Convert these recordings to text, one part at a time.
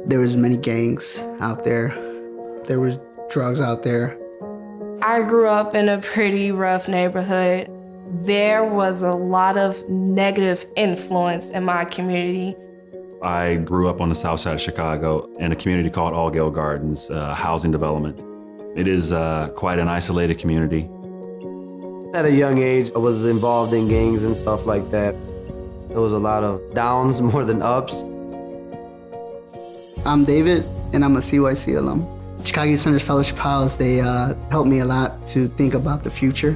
There was many gangs out there. There was drugs out there. I grew up in a pretty rough neighborhood. There was a lot of negative influence in my community. I grew up on the south side of Chicago in a community called Allgale Gardens, housing development. It is quite an isolated community. At a young age, I was involved in gangs and stuff like that. There was a lot of downs more than ups. I'm David, and I'm a CYC alum. Chicago Youth Center's Fellowship House, they helped me a lot to think about the future.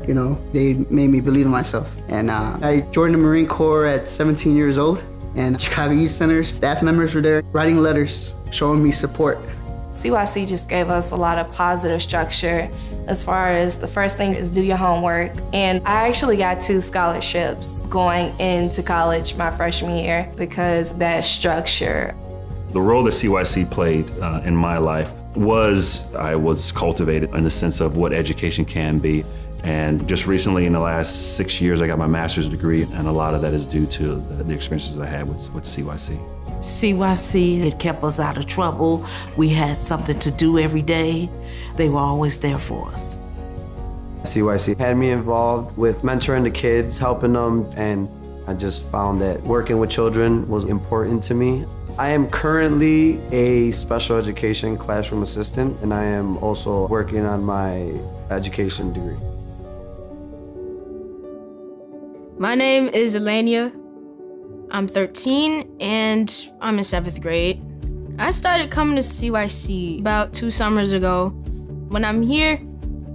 You know, they made me believe in myself. And I joined the Marine Corps at 17 years old, and Chicago Youth Center's staff members were there writing letters, showing me support. CYC just gave us a lot of positive structure as far as the first thing is do your homework. And I actually got 2 scholarships going into college my freshman year because of that structure. The role that CYC played in my life was I was cultivated in the sense of what education can be. And just recently, in the last 6 years, I got my master's degree, and a lot of that is due to the experiences I had with CYC. CYC, it kept us out of trouble. We had something to do every day. They were always there for us. CYC had me involved with mentoring the kids, helping them, and I just found that working with children was important to me. I am currently a special education classroom assistant, and I am also working on my education degree. My name is Alainia. I'm 13 and I'm in 7th grade. I started coming to CYC about 2 summers ago. When I'm here,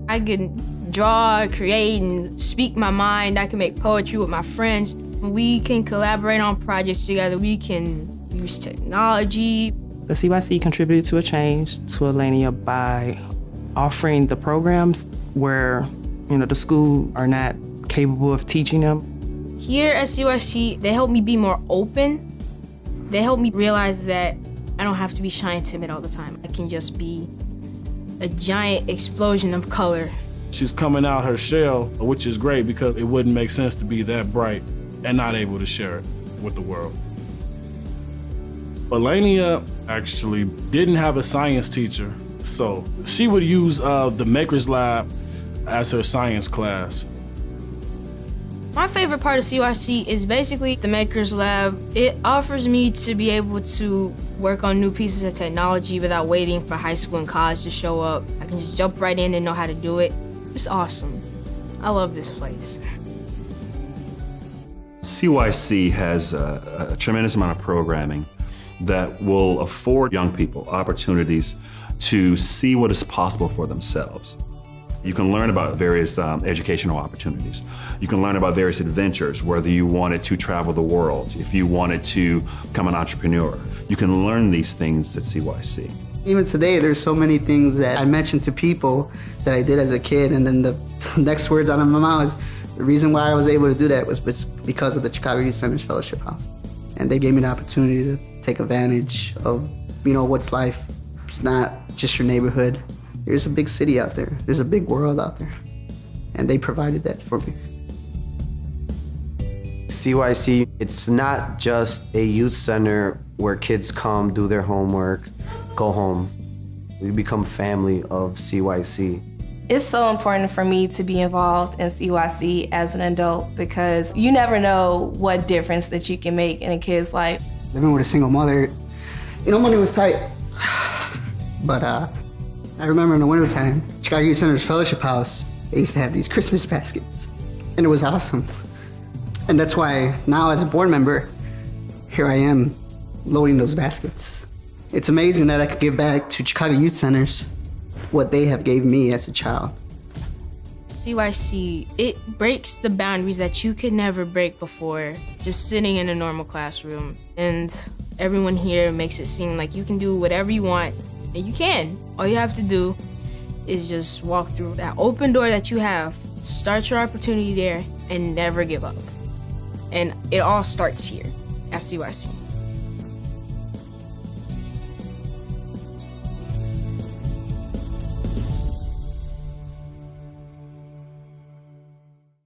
I can draw, create, and speak my mind. I can make poetry with my friends. We can collaborate on projects together. We can use technology. The CYC contributed to a change to Alainia by offering the programs where, the school are not capable of teaching them. Here at CYC, they help me be more open. They help me realize that I don't have to be shy and timid all the time. I can just be a giant explosion of color. She's coming out her shell, which is great because it wouldn't make sense to be that bright and not able to share it with the world. Alainia actually didn't have a science teacher, so she would use the Maker's Lab as her science class. My favorite part of CYC is basically the Maker's Lab. It offers me to be able to work on new pieces of technology without waiting for high school and college to show up. I can just jump right in and know how to do it. It's awesome. I love this place. CYC has a tremendous amount of programming that will afford young people opportunities to see what is possible for themselves. You can learn about various educational opportunities. You can learn about various adventures, whether you wanted to travel the world, if you wanted to become an entrepreneur. You can learn these things at CYC. Even today, there's so many things that I mentioned to people that I did as a kid, and then the next words out of my mouth is, the reason why I was able to do that was because of the Chicago Youth Center's Fellowship House. And they gave me the opportunity to take advantage of, what's life. It's not just your neighborhood. There's a big city out there. There's a big world out there. And they provided that for me. CYC, it's not just a youth center where kids come, do their homework, go home. We become family of CYC. It's so important for me to be involved in CYC as an adult because you never know what difference that you can make in a kid's life. Living with a single mother, money was tight. But I remember in the wintertime, Chicago Youth Center's Fellowship House, they used to have these Christmas baskets, and it was awesome. And that's why now as a board member, here I am loading those baskets. It's amazing that I could give back to Chicago Youth Centers what they have gave me as a child. CYC, it breaks the boundaries that you could never break before just sitting in a normal classroom. And everyone here makes it seem like you can do whatever you want. And you can. All you have to do is just walk through that open door that you have, start your opportunity there, and never give up. And it all starts here at CYC.